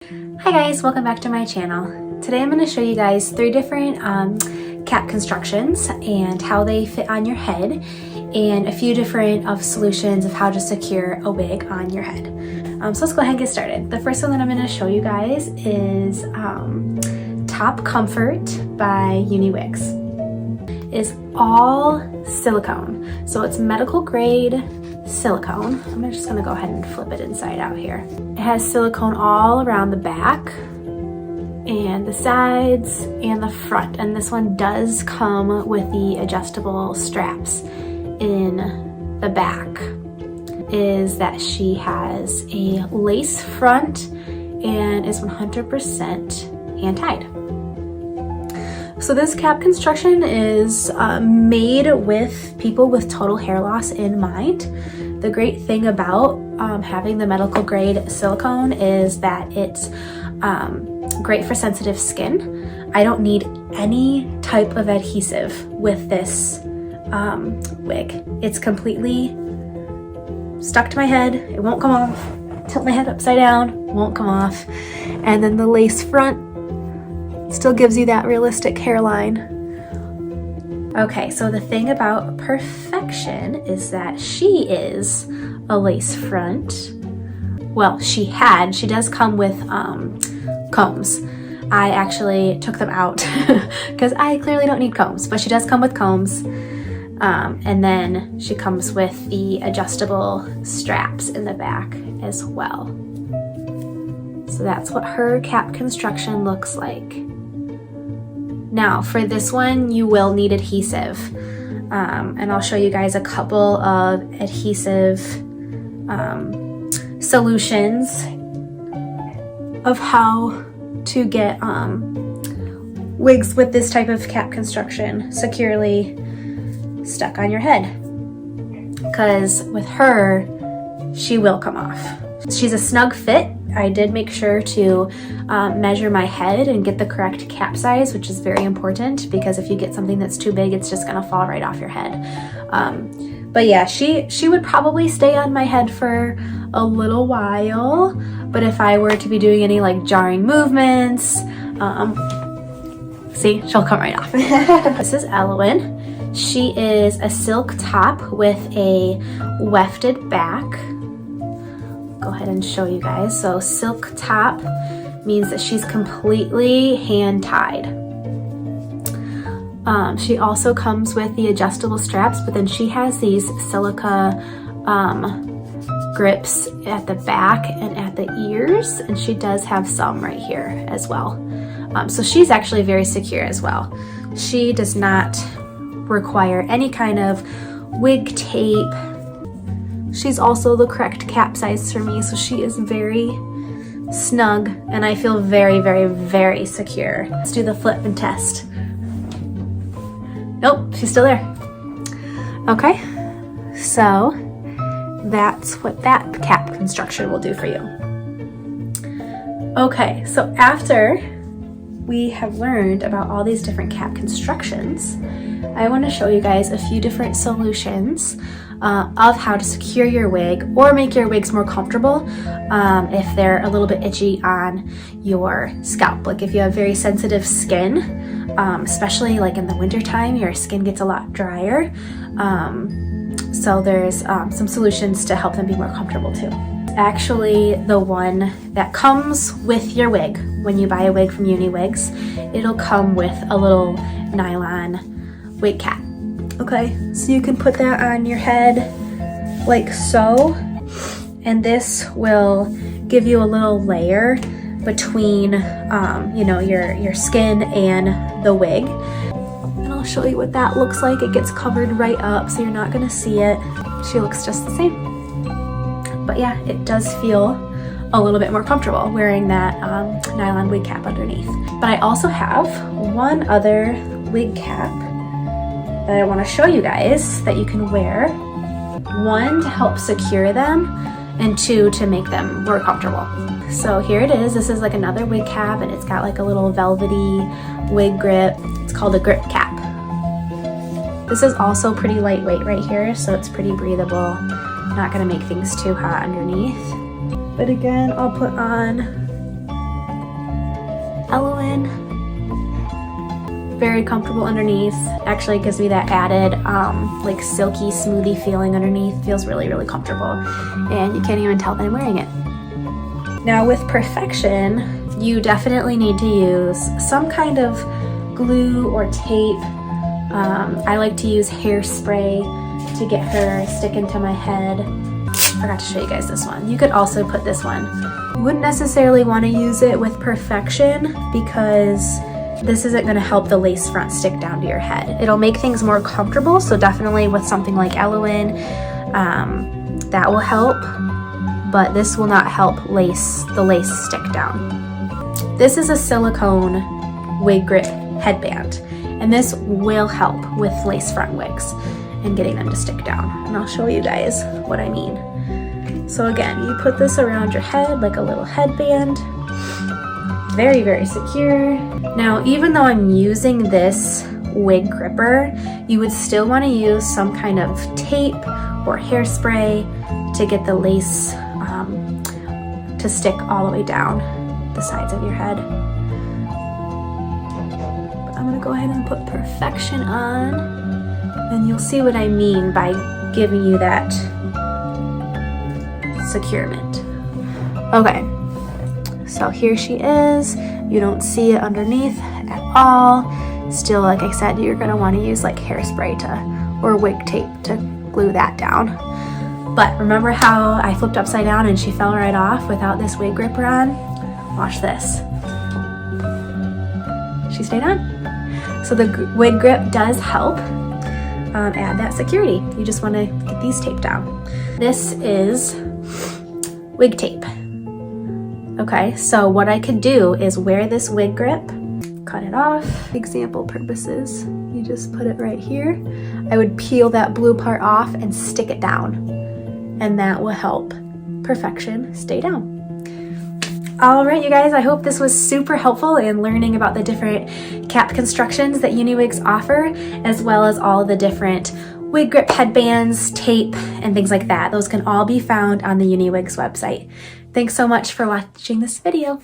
Hi guys, welcome back to my channel. Today I'm going to show you guys 3 different cap constructions and how they fit on your head, and a few different solutions of how to secure a wig on your head. So let's go ahead and get started. The first one that I'm going to show you guys is Top Comfort by UniWigs. It's all silicone, so it's medical grade silicone. I'm just gonna go ahead and flip it inside out here. It has silicone all around the back and the sides and the front, and this one does come with the adjustable straps in the back. Is that she has a lace front and is 100% hand tied. So this cap construction is made with people with total hair loss in mind. The great thing about having the medical grade silicone is that it's great for sensitive skin. I don't need any type of adhesive with this wig. It's completely stuck to my head. It won't come off. Tilt my head upside down, won't come off. And then the lace front still gives you that realistic hairline. Okay, so the thing about perfection is that she is a lace front. Well, she does come with combs. I actually took them out because I clearly don't need combs, but she does come with combs. And then she comes with the adjustable straps in the back as well. So that's what her cap construction looks like. Now for this one, you will need adhesive, and I'll show you guys a couple of adhesive solutions of how to get wigs with this type of cap construction securely stuck on your head, because with her, she will come off. She's a snug fit. I did make sure to measure my head and get the correct cap size, which is very important, because if you get something that's too big, it's just gonna fall right off your head. But yeah, she would probably stay on my head for a little while, but if I were to be doing any like jarring movements, see, she'll come right off. This is Elowen. She is a silk top with a wefted back. Go ahead and show you guys. So silk top means that she's completely hand tied. She also comes with the adjustable straps, but then she has these silica grips at the back and at the ears, and she does have some right here as well. So she's actually very secure as well. She does not require any kind of wig tape. She's also the correct cap size for me, so she is very snug, and I feel very, very, very secure. Let's do the flip and test. Nope, she's still there. Okay, so that's what that cap construction will do for you. Okay, so after we have learned about all these different cap constructions, I want to show you guys a few different solutions of how to secure your wig or make your wigs more comfortable if they're a little bit itchy on your scalp. Like if you have very sensitive skin, especially like in the winter time, your skin gets a lot drier. So there's some solutions to help them be more comfortable too. Actually, the one that comes with your wig, when you buy a wig from UniWigs, it'll come with a little nylon wig cap. Okay, so you can put that on your head like so, and this will give you a little layer between you know, your skin and the wig. And I'll show you what that looks like. It gets covered right up, so you're not gonna see it. She looks just the same. But yeah, it does feel a little bit more comfortable wearing that nylon wig cap underneath. But I also have one other wig cap that I want to show you guys that you can wear. 1, to help secure them, and 2, to make them more comfortable. So here it is. This is like another wig cap, and it's got like a little velvety wig grip. It's called a grip cap. This is also pretty lightweight right here, so it's pretty breathable. Not gonna make things too hot underneath. But again, I'll put on very comfortable underneath. Actually, it gives me that added like silky, smoothie feeling underneath. Feels really, really comfortable, and you can't even tell that I'm wearing it. Now with Perfection, you definitely need to use some kind of glue or tape. I like to use hairspray to get her sticking to my head. I forgot to show you guys this one. You could also put this one. You wouldn't necessarily want to use it with Perfection because this isn't going to help the lace front stick down to your head. It'll make things more comfortable, so definitely with something like Elowen, that will help, but this will not help the lace stick down. This is a silicone wig grip headband, and this will help with lace front wigs and getting them to stick down. And I'll show you guys what I mean. So again, you put this around your head like a little headband. Very, very secure. Now, even though I'm using this wig gripper, you would still want to use some kind of tape or hairspray to get the lace to stick all the way down the sides of your head. But I'm gonna go ahead and put Perfection on, and you'll see what I mean by giving you that securement. Okay. So here she is. You don't see it underneath at all. Still, like I said, you're gonna wanna use like hairspray or wig tape to glue that down. But remember how I flipped upside down and she fell right off without this wig gripper on? Watch this. She stayed on. So the wig grip does help add that security. You just wanna get these taped down. This is wig tape. Okay, so what I could do is wear this wig grip, cut it off. Example purposes, you just put it right here. I would peel that blue part off and stick it down, and that will help Perfection stay down. All right, you guys, I hope this was super helpful in learning about the different cap constructions that UniWigs offer, as well as all the different wig grip headbands, tape, and things like that. Those can all be found on the UniWigs website. Thanks so much for watching this video.